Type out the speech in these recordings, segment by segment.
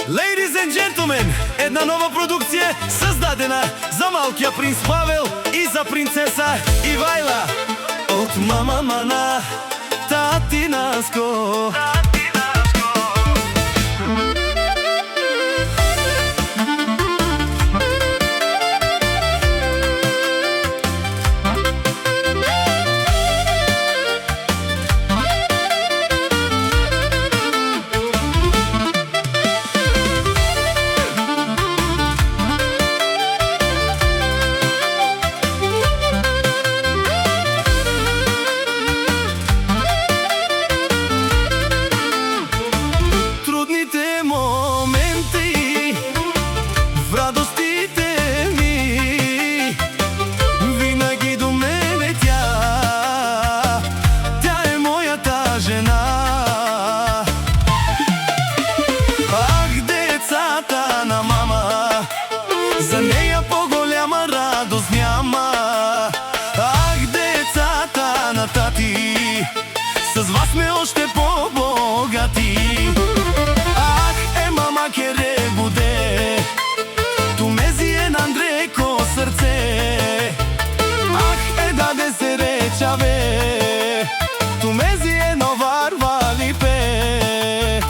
Ladies and gentlemen, една нова продукция, създадена за малкия принц Павел и за принцеса Ивайла. От мама Мана, тати Наско. За нея по-голяма радост няма. Ах, децата на тати, с вас сме още по-богати. Ах, мама кере буде, ту мези Андреко сърце. Ах, даде се речаве, ту мези варвали пе.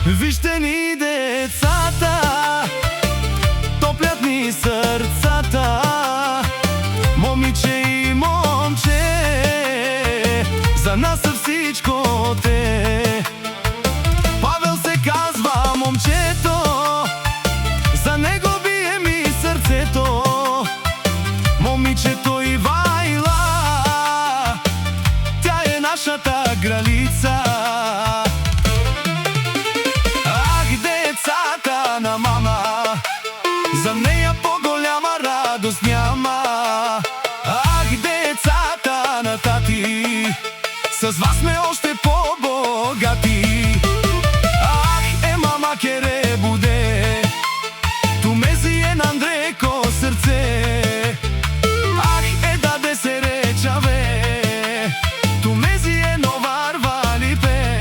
Вижте ни децата, топлят ни сърцата, момиче и момче, за нас са всичко те. Павел се казва момчето, за него бие ми сърцето. Момичето Ивайла, тя е нашата кралица. На мама, за нея по-голяма радост няма. Ах, децата на тати, с вас сме още по-богати. Ах, мама кере буде, ту мези Андреко сърце. Ах, даде се речаве, ту мези варвали пе.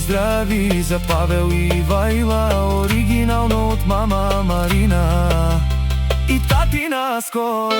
Здрави за Павел и Ивайла, оригинално от мама Марина и тати Наско.